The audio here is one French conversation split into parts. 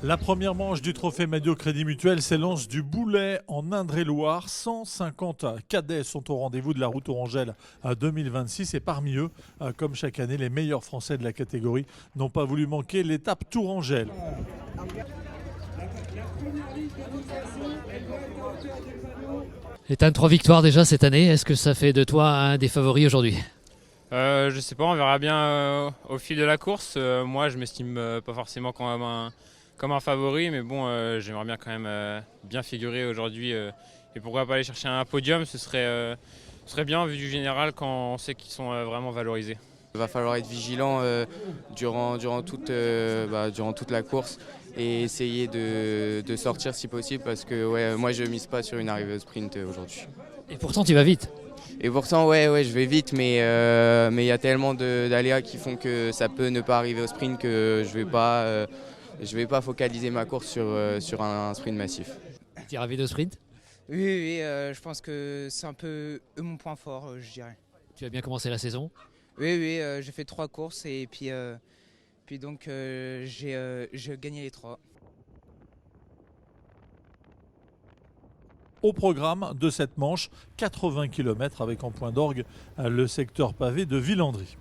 La première manche du trophée Madio Crédit Mutuel s'élance du Boulay en Indre-et-Loire. 150 cadets sont au rendez-vous de la route Orangelle 2026 et parmi eux, comme chaque année, les meilleurs Français de la catégorie n'ont pas voulu manquer l'étape Tourangelle. Ethan, 3 victoires déjà cette année. Est-ce que ça fait de toi un des favoris aujourd'hui? Je sais pas, on verra bien au fil de la course. Moi, je m'estime pas forcément comme un favori, mais bon, j'aimerais bien quand même bien figurer aujourd'hui. Et pourquoi pas aller chercher un podium, ce serait bien vu du général quand on sait qu'ils sont vraiment valorisés. Il va falloir être vigilant durant toute la course et essayer de sortir si possible parce que ouais, moi je mise pas sur une arrivée au sprint aujourd'hui. Et pourtant, tu vas vite. Et pourtant, ouais, je vais vite, mais il y a tellement d'aléas qui font que ça peut ne pas arriver au sprint que je vais pas focaliser ma course sur un sprint massif. Tu es ravi de sprint? Oui, je pense que c'est un peu mon point fort, je dirais. Tu as bien commencé la saison? Oui, j'ai fait 3 courses et puis donc j'ai gagné les 3. Au programme de cette manche, 80 km avec en point d'orgue le secteur pavé de Villandry.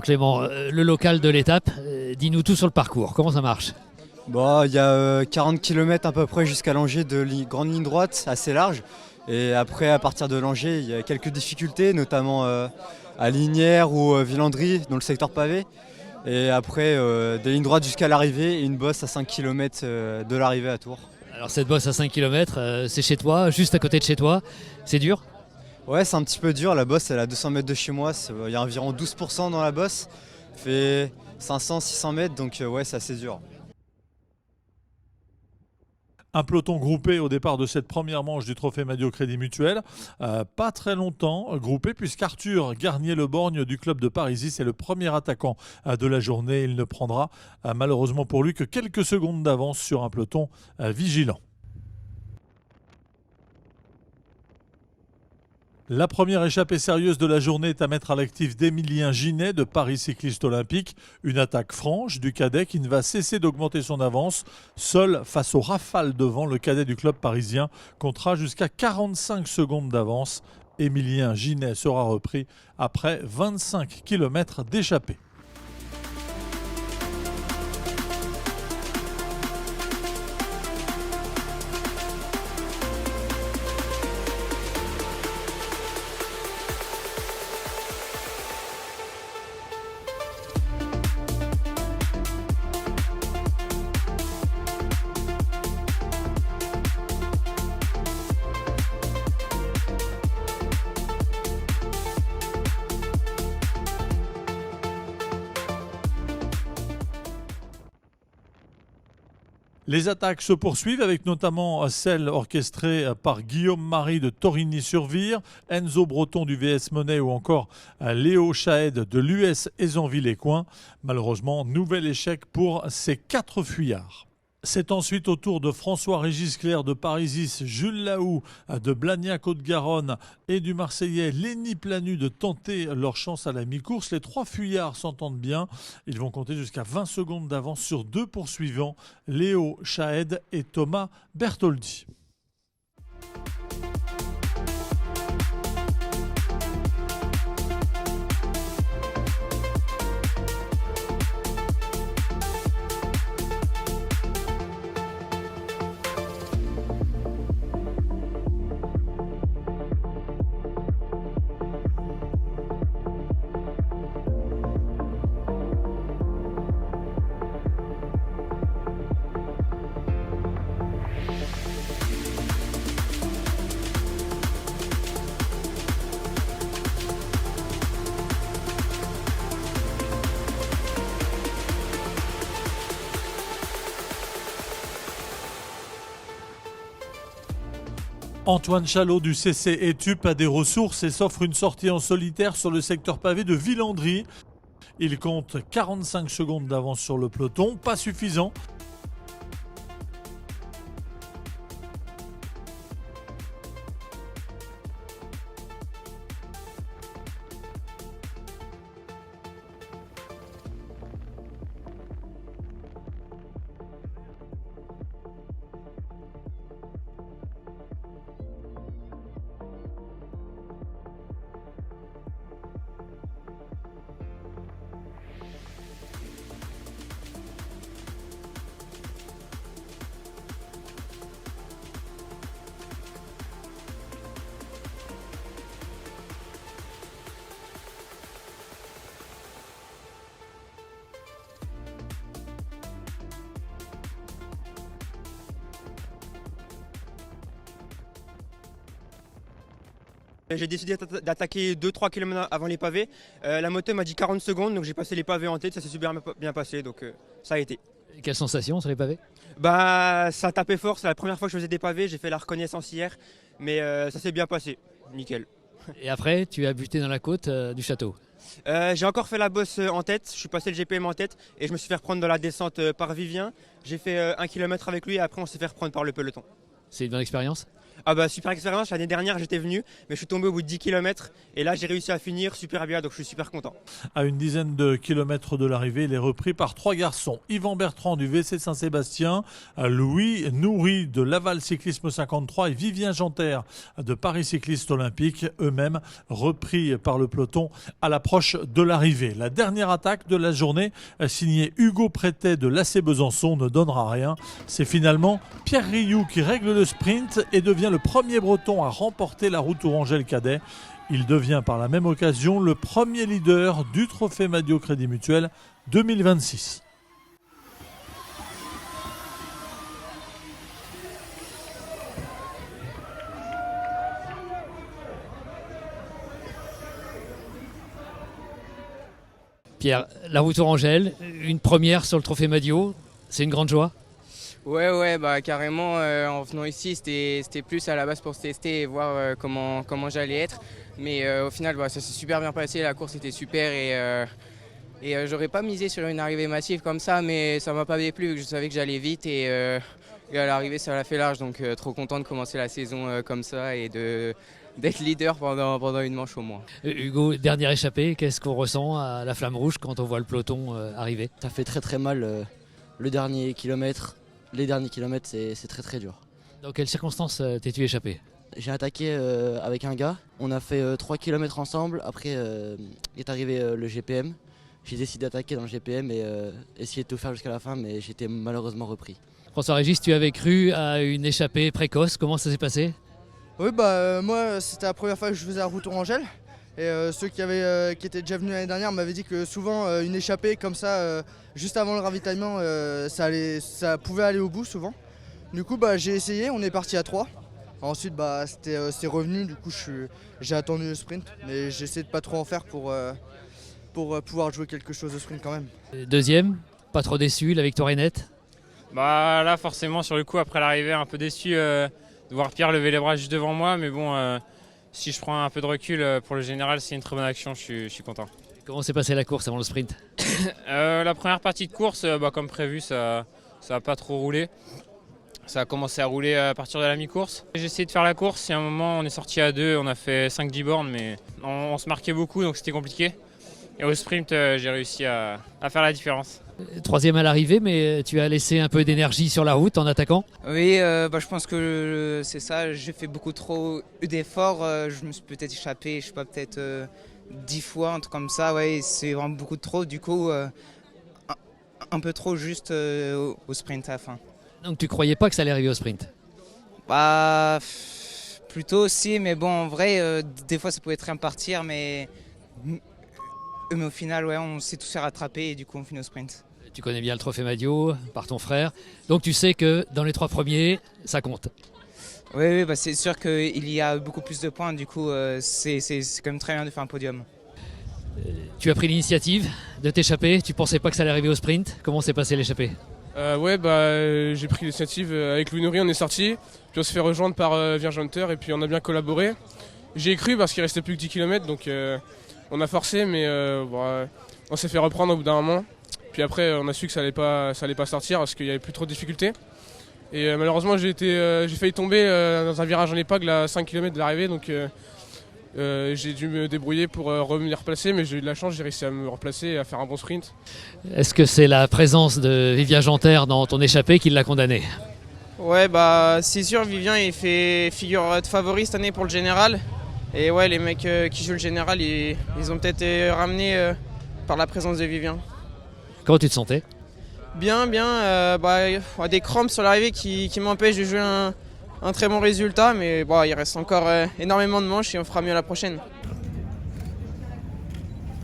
Clément, le local de l'étape, dis-nous tout sur le parcours. Comment ça marche? Bon, il y a 40 km à peu près jusqu'à Langeais de grande ligne droite assez large. Et après, à partir de Langeais, il y a quelques difficultés, notamment à Lignières ou Villandry, dans le secteur pavé. Et après, des lignes droites jusqu'à l'arrivée et une bosse à 5 km de l'arrivée à Tours. Alors cette bosse à 5 km, c'est chez toi, juste à côté de chez toi. C'est dur? Ouais, c'est un petit peu dur. La bosse, elle est à 200 mètres de chez moi. Il y a environ 12% dans la bosse. Ça fait 500-600 mètres, donc ouais, c'est assez dur. Un peloton groupé au départ de cette première manche du trophée Madio Crédit Mutuel. Pas très longtemps groupé puisqu'Arthur Garnier-Le-Borgne du club de Parisis est le premier attaquant de la journée. Il ne prendra malheureusement pour lui que quelques secondes d'avance sur un peloton vigilant. La première échappée sérieuse de la journée est à mettre à l'actif d'Emilien Ginet de Paris Cycliste Olympique. Une attaque franche du cadet qui ne va cesser d'augmenter son avance. Seul face aux rafales de vent, le cadet du club parisien comptera jusqu'à 45 secondes d'avance. Emilien Ginet sera repris après 25 km d'échappée. Les attaques se poursuivent avec notamment celle orchestrée par Guillaume Marie de Torigny-sur-Vire, Enzo Breton du VS Money ou encore Léo Chahed de l'US Aizanville-les-Coins. Malheureusement, nouvel échec pour ces 4 fuyards. C'est ensuite au tour de François-Régis Clerc de Parisis, Jules Lahoux de Blagnac-Côte-Garonne et du Marseillais Lenny Planu de tenter leur chance à la mi-course. Les 3 fuyards s'entendent bien. Ils vont compter jusqu'à 20 secondes d'avance sur 2 poursuivants, Léo Chahed et Thomas Bertoldi. Antoine Chalot du CC Etup a des ressources et s'offre une sortie en solitaire sur le secteur pavé de Villandry. Il compte 45 secondes d'avance sur le peloton, pas suffisant. J'ai décidé d'attaquer 2-3 km avant les pavés. La moto m'a dit 40 secondes, donc j'ai passé les pavés en tête, ça s'est super bien passé, donc ça a été. Et quelle sensation sur les pavés? Bah, ça tapait fort, c'est la première fois que je faisais des pavés, j'ai fait la reconnaissance hier, mais ça s'est bien passé, nickel. Et après, tu as buté dans la côte du château. J'ai encore fait la bosse en tête, je suis passé le GPM en tête et je me suis fait reprendre dans la descente par Vivien. J'ai fait 1 km avec lui et après on s'est fait reprendre par le peloton. C'est une bonne expérience? Ah bah super expérience, l'année dernière j'étais venu mais je suis tombé au bout de 10 km et là j'ai réussi à finir super bien donc je suis super content. À une dizaine de kilomètres de l'arrivée, il est repris par 3 garçons. Yvan Bertrand du WC Saint-Sébastien, Louis Nourri de Laval Cyclisme 53 et Vivien Janter de Paris Cycliste Olympique, eux-mêmes repris par le peloton à l'approche de l'arrivée. La dernière attaque de la journée, signée Hugo Prétet de l'AC Besançon, ne donnera rien. C'est finalement Pierre Rioux qui règle le sprint et devient le premier breton à remporter la Route Tourangelle cadet. Il devient par la même occasion le premier leader du Trophée Madio Crédit Mutuel 2026. Pierre, la Route Tourangelle, une première sur le Trophée Madio, c'est une grande joie? Ouais, bah carrément, en venant ici, c'était plus à la base pour se tester et voir comment j'allais être. Mais au final, bah, ça s'est super bien passé, la course était super et j'aurais pas misé sur une arrivée massive comme ça, mais ça m'a pas déplu, je savais que j'allais vite et à l'arrivée, ça l'a fait large. Donc trop content de commencer la saison comme ça et d'être leader pendant une manche au moins. Hugo, dernière échappée, qu'est-ce qu'on ressent à la Flamme Rouge quand on voit le peloton arriver? Ça fait très mal le dernier kilomètre. Les derniers kilomètres, c'est très dur. Dans quelles circonstances t'es-tu échappé? J'ai attaqué avec un gars, on a fait 3 km ensemble, après est arrivé le GPM. J'ai décidé d'attaquer dans le GPM et essayer de tout faire jusqu'à la fin, mais j'étais malheureusement repris. François-Régis, tu avais cru à une échappée précoce, comment ça s'est passé? Oui, bah moi c'était la première fois que je faisais la Route Tourangelle. Et ceux qui étaient déjà venus l'année dernière m'avaient dit que souvent une échappée comme ça, juste avant le ravitaillement, ça pouvait aller au bout souvent. Du coup bah, j'ai essayé, on est parti à 3. Ensuite bah, c'est revenu, du coup j'ai attendu le sprint. Mais j'ai essayé de pas trop en faire pour pouvoir jouer quelque chose au sprint quand même. Deuxième, pas trop déçu, la victoire est nette? Bah là forcément sur le coup après l'arrivée un peu déçu de voir Pierre lever les bras juste devant moi, mais bon si je prends un peu de recul pour le général c'est une très bonne action, je suis content. Comment s'est passée la course avant le sprint? La première partie de course, comme prévu, ça n'a pas trop roulé. Ça a commencé à rouler à partir de la mi-course. J'ai essayé de faire la course et à un moment on est sorti à 2, on a fait 5-10 bornes mais on se marquait beaucoup donc c'était compliqué. Et au sprint j'ai réussi à faire la différence. Troisième à l'arrivée, mais tu as laissé un peu d'énergie sur la route en attaquant? Oui, je pense que c'est ça, j'ai fait beaucoup trop d'efforts, je me suis peut-être échappé, je sais pas, peut-être 10 fois, un truc comme ça, ouais, c'est vraiment beaucoup trop, du coup un peu trop juste au sprint à la fin. Donc tu croyais pas que ça allait arriver au sprint? Bah, plutôt aussi, mais bon, en vrai, des fois ça pouvait très bien partir, mais au final, ouais, on s'est tous fait rattraper et du coup on finit au sprint. Tu connais bien le Trophée Madio par ton frère, donc tu sais que dans les 3 premiers, ça compte. Oui, bah c'est sûr qu'il y a beaucoup plus de points, du coup c'est quand même très bien de faire un podium. Tu as pris l'initiative de t'échapper, tu pensais pas que ça allait arriver au sprint, comment s'est passé l'échappée? J'ai pris l'initiative avec Louis Nourri, on est sorti, puis on s'est fait rejoindre par Vivien Janter et puis on a bien collaboré. J'ai cru parce qu'il restait plus que 10 km, donc on a forcé, mais on s'est fait reprendre au bout d'un moment. Puis après, on a su que ça allait pas sortir parce qu'il n'y avait plus trop de difficultés. Et malheureusement, j'ai failli tomber dans un virage en épingle à 5 km de l'arrivée. Donc j'ai dû me débrouiller pour revenir replacer, mais j'ai eu de la chance, j'ai réussi à me replacer et à faire un bon sprint. Est-ce que c'est la présence de Vivien Janter dans ton échappée qui l'a condamné? Ouais, bah c'est sûr, Vivien il fait figure de favori cette année pour le général. Et ouais, les mecs qui jouent le général, ils ont peut-être été ramenés par la présence de Vivien. Comment tu te sentais? Bien, des crampes sur l'arrivée qui m'empêchent de jouer un très bon résultat, mais il reste encore énormément de manches et on fera mieux la prochaine.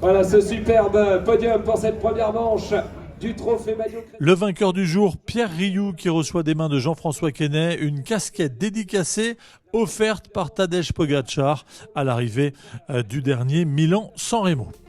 Voilà ce superbe podium pour cette première manche du Trophée Madio. Le vainqueur du jour, Pierre Rioux, qui reçoit des mains de Jean-François Quesnay une casquette dédicacée offerte par Tadej Pogačar à l'arrivée du dernier Milan-San Remo.